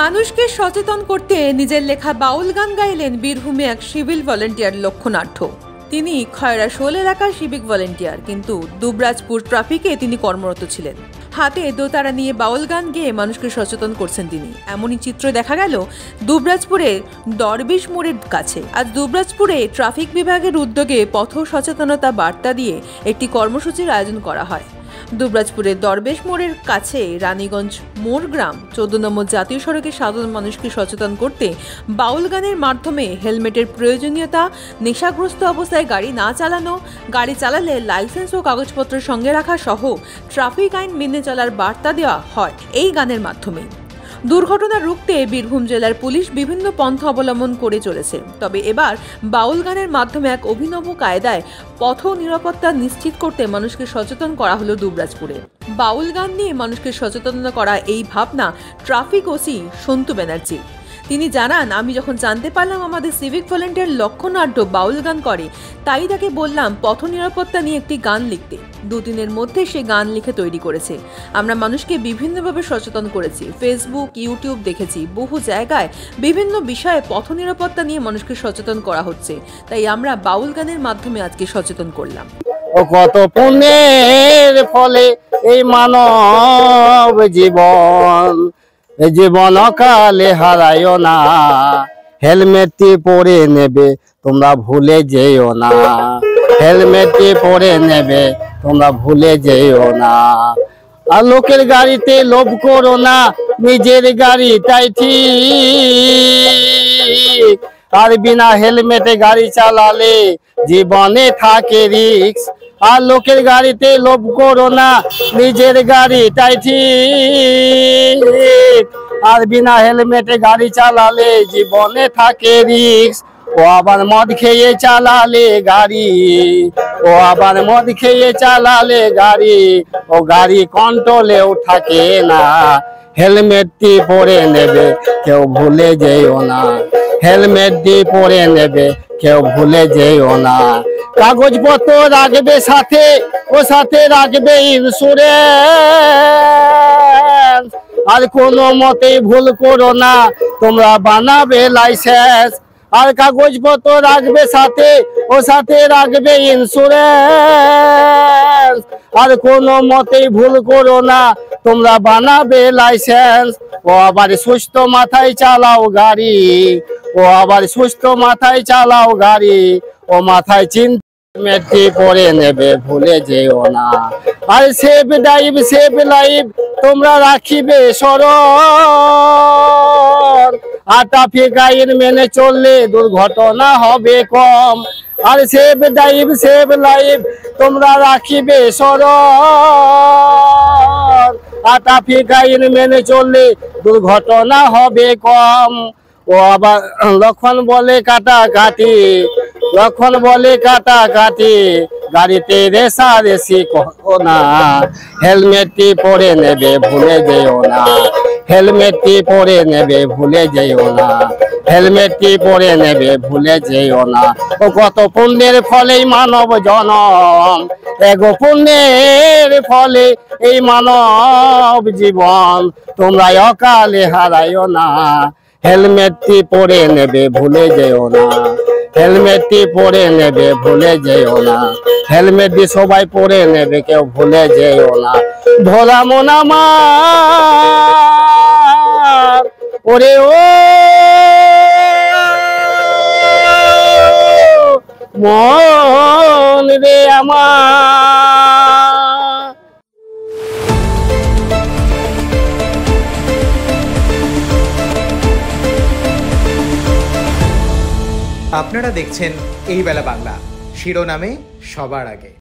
মানুষকে সচেতন করতে নিজের লেখা বাউল গান গাইলেন বীরভূমে এক সিভিল ভলেন্টিয়ার লক্ষ্যনাথ। তিনি খয়রাশোল এলাকার সিভিক ভলেন্টিয়ার, কিন্তু দুবরাজপুর ট্রাফিকে তিনি কর্মরত ছিলেন। হাতে দোতারা নিয়ে বাউল গান গেয়ে মানুষকে সচেতন করছেন তিনি। এমনই চিত্র দেখা গেল দুবরাজপুরের দরবেশ মোড়ের কাছে। আজ দুবরাজপুরে ট্রাফিক বিভাগের উদ্যোগে পথ সচেতনতা বার্তা দিয়ে একটি কর্মসূচির আয়োজন করা হয়। দুবরাজপুরের দরবেশ মোড়ের কাছে রানীগঞ্জ মোড় গ্রাম 14 নম্বর জাতীয় সড়কে সাধারণ মানুষকে সচেতন করতে বাউল গানের মাধ্যমে হেলমেটের প্রয়োজনীয়তা, নেশাগ্রস্ত অবস্থায় গাড়ি না চালানো, গাড়ি চালালে লাইসেন্স ও কাগজপত্রের সঙ্গে রাখা সহ ট্রাফিক আইন মেনে চলার বার্তা দেওয়া হয় এই গানের মাধ্যমে। দুর্ঘটনা রুখতে বীরভূম জেলার পুলিশ বিভিন্ন পন্থা অবলম্বন করে চলেছে। তবে এবার বাউল গানের মাধ্যমে এক অভিনব কায়দায় পথ নিরাপত্তা নিশ্চিত করতে মানুষকে সচেতন করা হলো দুবরাজপুরে। বাউল গান নিয়ে মানুষকে সচেতনতা করা এই ভাবনা ট্রাফিক ওসি সন্তু ব্যানার্জি। তিনি জানান, আমি যখন জানতে পারলাম আমাদের সিভিক ভলেন্টিয়ার লক্ষ্যনাথ বাউল গান করে, তাই তাকে বললাম পথ নিরাপত্তা নিয়ে একটি গান লিখতে। 2 দিনের মধ্যে সে গান লিখে তৈরি করেছে। আমরা মানুষকে বিভিন্নভাবে সচেতন করেছি, ফেসবুক, ইউটিউব দেখেছি, বহু জায়গায় বিভিন্ন বিষয়ে পথ নিরাপত্তা নিয়ে মানুষকে সচেতন করা হচ্ছে। তাই আমরা বাউল গানের মাধ্যমে আজকে সচেতন করলাম। কত পুণ্যের ফলে এই মানব জীবন, জীবন কালে হারাইও না, হেলমেটটি পরে নেবে তোমরা ভুলে যেও না, হেলমেটটি পরে নেবে তোমরা ভুলে যেও না। আর লোকের গাড়িতে লোভ করো না, নিজের গাড়ি তাই ঠিক। আর বিনা হেলমেটে গাড়ি চালালে জীবনে থাকে রিস্ক। আর লোকের গাড়িতে লোভ করো না, নিজের গাড়ি তাই ঠিক। আর বিনা হেলমেটে গাড়ি চালালে জীবনে থাকে রিস্ক। ও আবার মদ খেয়ে চালালে গাড়ি, ও আবার মদ খেয়ে চালালে গাড়ি, ও গাড়ি কন্ট্রোলেও থাকে না। হেলমেটটি পরে নেবে কেউ ভুলে যেও না, হেলমেটটি পরে নেবে কেউ ভুলে যেও না। কাগজপত্র রাখবে সাথে, ও সাথে রাখবে ইন্স্যুরেন্স। আর কোনো মতেই ভুল করো না, তোমরা বানাবে লাইসেন্স। আর কাগজপত্র রাখবে সাথে, ও সাথে রাখবে ইন্স্যুরেন্স। আর কোনো মতেই ভুল করো না, তোমরা বানাবে লাইসেন্স। ও আবার সুস্থ মাথায় চালাও গাড়ি, ও আবার সুস্থ মাথায় চালাও গাড়ি, ও মাথায় চিন্তা হেলমেটটি পরে নেবে ভুলে যেও না। আর সেফ ড্রাইভ সেফ লাইফ তোমরা রাখিবে স্মরণ। আর ট্রাফিক আইন মেনে চললে দুর্ঘটনা হবে কম। আর সেফ ড্রাইভ সেফ লাইফ তোমরা রাখিবে স্মরণ। আর ট্রাফিক আইন মেনে চললে দুর্ঘটনা হবে কম। ও আবার লক্ষণ বলে কাটাকাটি, লক্ষণ বলে কাটাকাটি, গাড়িতে রেষারেষি করো না, হেলমেটটি পরে নেবে ভুলে যেও না, হেলমেটটি পরে নেবে ভুলে যেও না, হেলমেটটি পরে নেবে ভুলে যেও না। ও কত পুণ্যের ফলে মানব জনম, এগো পুণ্যের ফলে এই মানব জীবন, তোমরা অকালে হারাইও না, হেলমেটটি পরে নেবে ভুলে যেও না, হেলমেটটি পরে নেবে ভুলে যেও না, হেলমেটটি সবাই পরে নেবে কেউ ভুলে যেও না। ভোলা মন আমার ওরে ও মন রে আমার। আপনারা দেখছেন এই বেলা বাংলা, শিরোনামে সবার আগে।